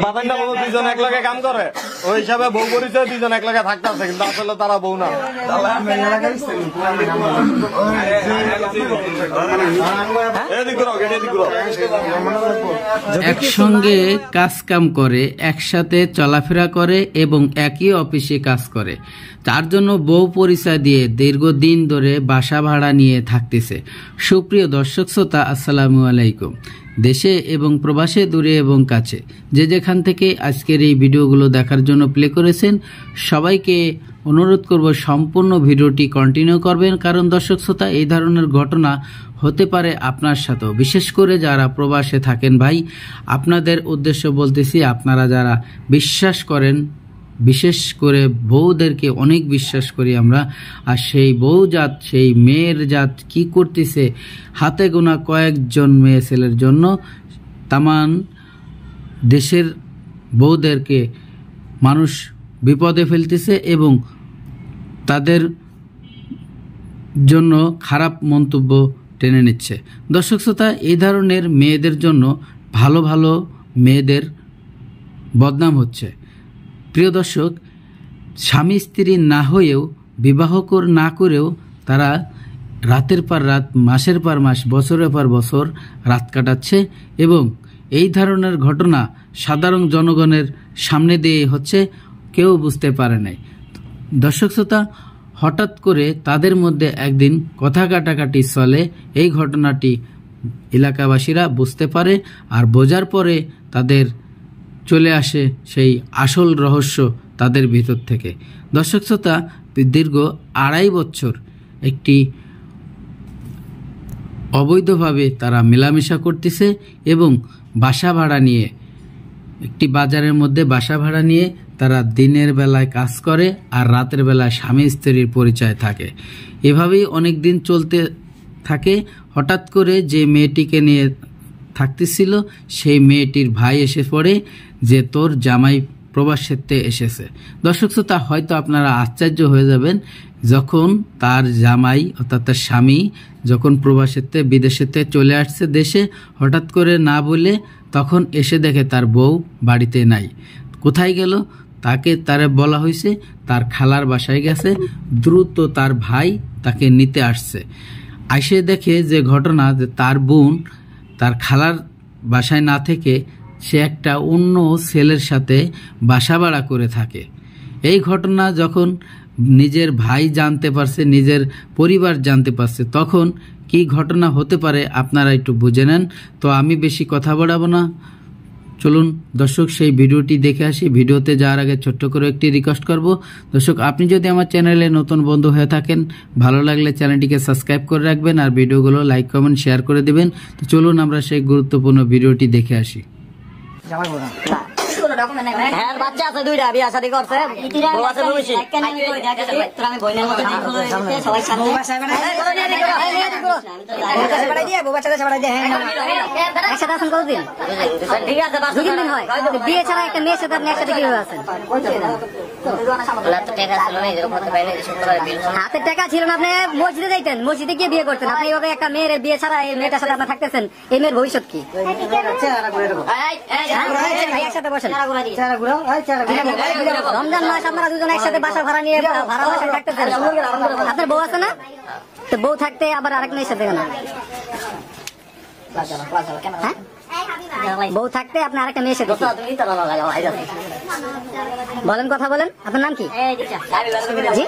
বাতানটা বউ দুজন এক লগে কাম করে, ওই হিসাবে বউ পরিচয় দুজন এক লগে থাকতেছে, কিন্তু আসলে তারা বউ না। একসঙ্গে কাজ কাম করে, একসাথে চলাফেরা করে এবং একই অফিসে কাজ করে, তার জন্য বউ পরিচয় দিয়ে দীর্ঘদিন ধরে বাসা ভাড়া নিয়ে থাকতেছে। সুপ্রিয় দর্শক শ্রোতা, আসসালামু আলাইকুম। দেশে এবং প্রবাসে, দূরে এবং কাছে, যে যেখান থেকে আজকের এই ভিডিওগুলো দেখার জন্য প্লে করেছেন, সবাইকে অনুরোধ করব সম্পূর্ণ ভিডিওটি কন্টিনিউ করবেন, কারণ দর্শক শ্রোতা, এই ধরনের ঘটনা হতে পারে আপনার সাথেও। বিশেষ করে যারা প্রবাসে থাকেন ভাই, আপনাদের উদ্দেশ্য বলতেছি, আপনারা যারা বিশ্বাস করেন, বিশেষ করে বউদেরকে অনেক বিশ্বাস করি আমরা, আর সেই বউ জাত, সেই মেয়ের জাত কি করতেছে, হাতে গোনা কয়েকজন মেয়ে ছেলের জন্য তামান দেশের বউদেরকে মানুষ বিপদে ফেলতেছে এবং তাদের জন্য খারাপ মন্তব্য টেনে নিচ্ছে। দর্শক শ্রোতা, এই ধরনের মেয়েদের জন্য ভালো ভালো মেয়েদের বদনাম হচ্ছে। প্রিয় দর্শক, স্বামী স্ত্রী না হয়েও, বিবাহ না করেও তারা রাতের পর রাত, মাসের পর মাস, বছরের পর বছর রাত কাটাচ্ছে এবং এই ধরনের ঘটনা সাধারণ জনগণের সামনে দিয়ে হচ্ছে, কেউ বুঝতে পারে নাই। দর্শক শ্রোতা, হঠাৎ করে তাদের মধ্যে একদিন কথা কাটাকাটি চলে, এই ঘটনাটি এলাকাবাসীরা বুঝতে পারে, আর বোঝার পরে তাদের চলে আসে সেই আসল রহস্য তাদের ভিতর থেকে। দর্শক শ্রোতা, দীর্ঘ 2.5 বছর একটি অবৈধভাবে তারা মেলামেশা করতেছে এবং বাসা ভাড়া নিয়ে, একটি বাজারের মধ্যে বাসা ভাড়া নিয়ে তারা দিনের বেলায় কাজ করে আর রাতের বেলায় স্বামী স্ত্রীর পরিচয় থাকে। এভাবেই অনেক দিন চলতে থাকে। হঠাৎ করে যে মেয়েটিকে নিয়ে থাকতেছিল, সেই মেয়েটির ভাই এসে পড়ে যে তোর জামাই প্রবাসেতে এসেছে। দর্শক শ্রোতা, হয়তো আপনারা আশ্চর্য হয়ে যাবেন, যখন তার জামাই অর্থাৎ তার স্বামী যখন প্রবাসেতে, বিদেশেতে চলে আসছে দেশে, হঠাৎ করে না বলে তখন এসে দেখে তার বউ বাড়িতে নাই। কোথায় গেল? তারে বলা হয়েছে তার খালার বাসায় গেছে, দ্রুত তার ভাই তাকে নিতে আসছে। আইসে দেখে যে ঘটনা, যে তার বোন তার খালার বাসায় না থেকে সে একটা অন্য ছেলের সাথে বাসা ভাড়া করে থাকে। এই ঘটনা যখন নিজের ভাই জানতে পারছে, নিজের পরিবার জানতে পারছে, তখন কি ঘটনা হতে পারে আপনারা একটু বুঝে নেন। তো আমি বেশি কথা বাড়াবো না, চলুন দর্শক সেই ভিডিওটি দেখে আসি। ভিডিওতে যাওয়ার আগে ছোট্ট করে একটি রিকোয়েস্ট করব, দর্শক আপনি যদি আমার চ্যানেলে নতুন বন্ধু হয়ে থাকেন, ভালো লাগলে চ্যানেলটিকে সাবস্ক্রাইব করে রাখবেন আর ভিডিওগুলো লাইক, কমেন্ট, শেয়ার করে দেবেন। তো চলুন আমরা সেই গুরুত্বপূর্ণ ভিডিওটি দেখে আসি। বাচ্চা আছে দুইটা, বিয়া শাদী করছে, বউ আছে বসে। ঠিক আছে, বিয়ে ছাড়া একটা মেয়ের সাথে আপনি একসাথে কিভাবে আছেন? হাতের টাকা ছিল না, আপনি মসজিদে যাইতেন, মসজিদে গিয়ে বিয়ে করতেন। আপনি এইভাবে একটা মেয়ের বিয়ে ছাড়া এই মেয়েটার সাথে আপনার থাকতেছেন, এই মেয়ের ভবিষ্যৎ কি? একসাথে বসেন, রমজান মাস আপনারা দুজন একসাথে বাসা ভাড়া নিয়ে ভাড়া বাসায় থাকতেছেন। আপনার বউ আছে না? তো বউ থাকতে আবার আরেক মেয়ের সাথে কেন? বউ থাকতে আপনি আরেকটা মেয়ের সাথে বলেন, কথা বলেন। আপনার নাম কি? জি।